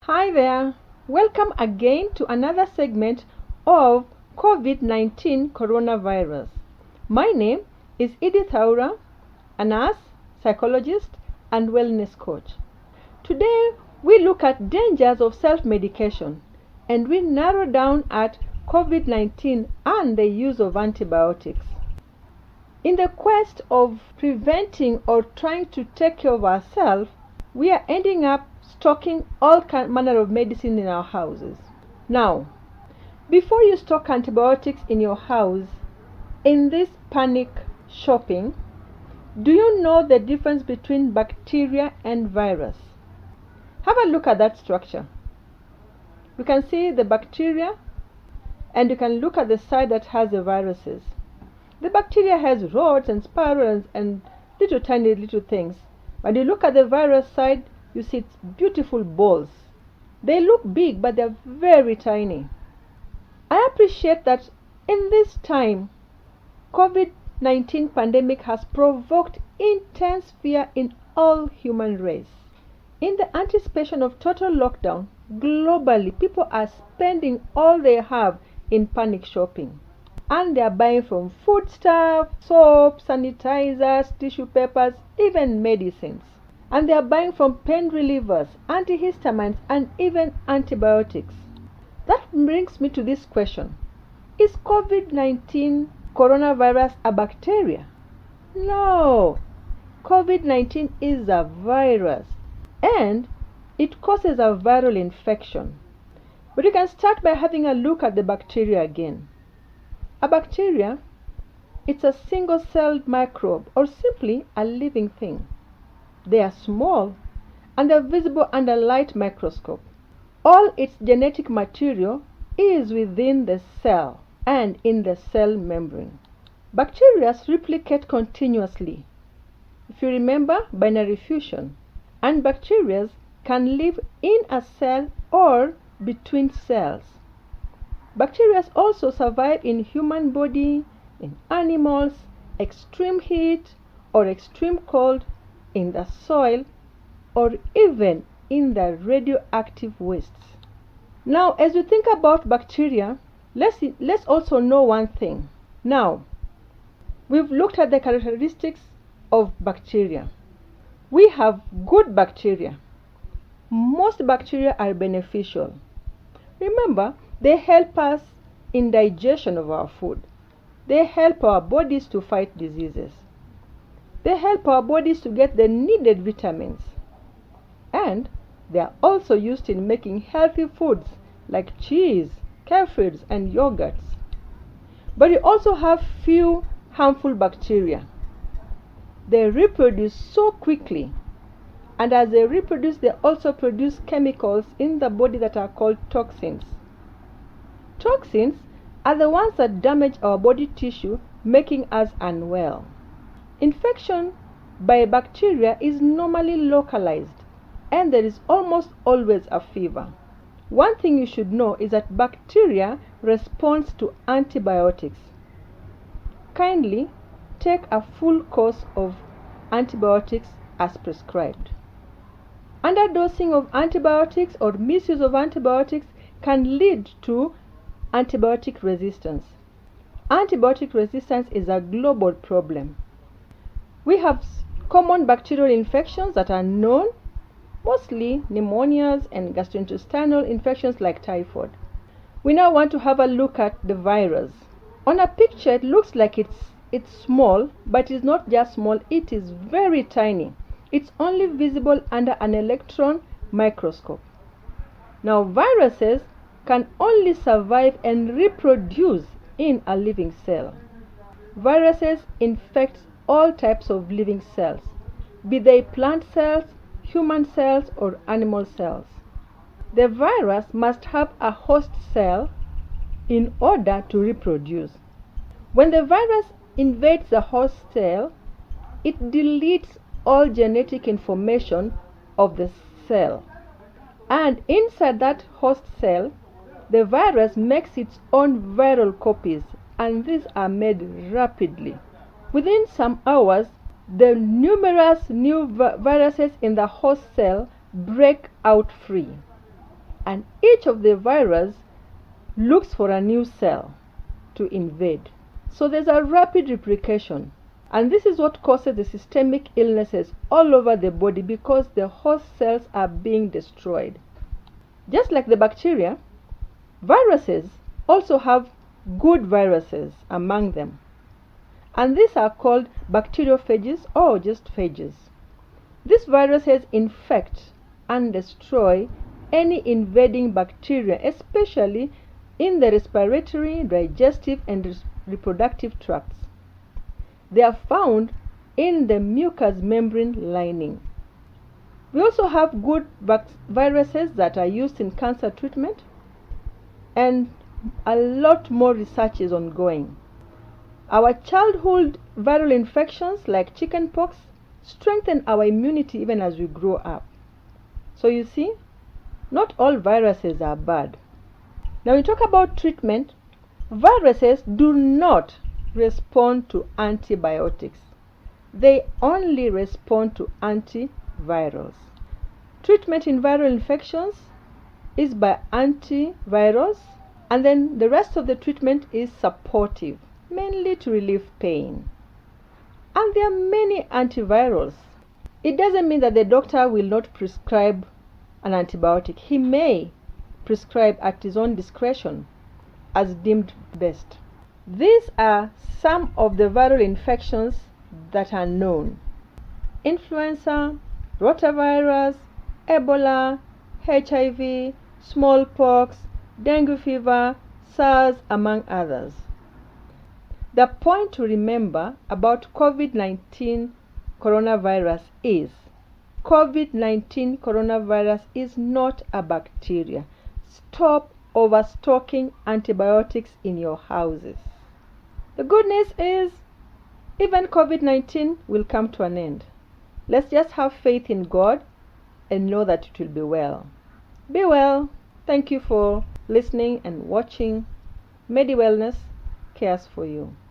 Hi there, welcome again to another segment of COVID-19 coronavirus. My name is Edith Aura, a nurse, psychologist, and wellness coach. Today we look at dangers of self-medication and we narrow down at COVID-19 and the use of antibiotics. In the quest of preventing or trying to take care of ourselves, we are ending up stocking all manner of medicine in our houses. Now, before you stock antibiotics in your house, in this panic shopping, do you know the difference between bacteria and virus? Have a look at that structure. You can see the bacteria and you can look at the side that has the viruses. The bacteria has rods and spirals and little tiny little things. When you look at the virus side, you see it's beautiful balls. They look big, but they're very tiny. I appreciate that in this time, COVID-19 pandemic has provoked intense fear in all human race. In the anticipation of total lockdown, globally, people are spending all they have in panic shopping. And they are buying from foodstuff, soap, sanitizers, tissue papers, even medicines. And they are buying from pain relievers, antihistamines, and even antibiotics. That brings me to this question. Is COVID-19 coronavirus a bacteria? No. COVID-19 is a virus and it causes a viral infection. But you can start by having a look at the bacteria again. A bacteria, it's a single-celled microbe or simply a living thing. They are small and are visible under light microscope. All its genetic material is within the cell and in the cell membrane. Bacteria replicate continuously. If you remember binary fusion, and bacteria can live in a cell or between cells. Bacteria also survive in human body, in animals, extreme heat or extreme cold, in the soil, or even in the radioactive wastes. Now, as we think about bacteria, let's also know one thing. Now, we've looked at the characteristics of bacteria. We have good bacteria. Most bacteria are beneficial. Remember, they help us in digestion of our food. They help our bodies to fight diseases. They help our bodies to get the needed vitamins. And they are also used in making healthy foods like cheese, kefir, and yogurts. But you also have few harmful bacteria. They reproduce so quickly. And as they reproduce, they also produce chemicals in the body that are called toxins. Toxins are the ones that damage our body tissue, making us unwell. Infection by bacteria is normally localized, and there is almost always a fever. One thing you should know is that bacteria responds to antibiotics. Kindly take a full course of antibiotics as prescribed. Underdosing of antibiotics or misuse of antibiotics can lead to antibiotic resistance. Antibiotic resistance is a global problem. We have common bacterial infections that are known, mostly pneumonias and gastrointestinal infections like typhoid. We now want to have a look at the virus. On a picture, it looks like it's small, but it's not just small, it is very tiny. It's only visible under an electron microscope. Now, viruses can only survive and reproduce in a living cell. Viruses infect all types of living cells, be they plant cells, human cells, or animal cells. The virus must have a host cell in order to reproduce. When the virus invades the host cell, it deletes all genetic information of the cell. And inside that host cell, the virus makes its own viral copies, and these are made rapidly. Within some hours, the numerous new viruses in the host cell break out free. and each of the virus looks for a new cell to invade. So there's a rapid replication, and this is what causes the systemic illnesses all over the body because the host cells are being destroyed. Just like the bacteria, viruses also have good viruses among them, and these are called bacteriophages or just phages. These viruses infect and destroy any invading bacteria, especially in the respiratory, digestive, and reproductive tracts. They are found in the mucous membrane lining. We also have good viruses that are used in cancer treatment, and a lot more research is ongoing. Our childhood viral infections like chickenpox strengthen our immunity even as we grow up. So you see, not all viruses are bad. Now we talk about treatment. Viruses do not respond to antibiotics. They only respond to antivirals. Treatment in viral infections is by antivirals, and then the rest of the treatment is supportive, mainly to relieve pain. And there are many antivirals. It doesn't mean that the doctor will not prescribe an antibiotic. He may prescribe at his own discretion as deemed best. These are some of the viral infections that are known: influenza, rotavirus, Ebola, HIV, smallpox, dengue fever, SARS, among others. The point to remember about COVID-19 coronavirus is COVID-19 coronavirus is not a bacteria. Stop overstocking antibiotics in your houses. The good news is even COVID-19 will come to an end. Let's just have faith in God and know that it will be well. Be well. Thank you for listening and watching. Medi Wellness cares for you.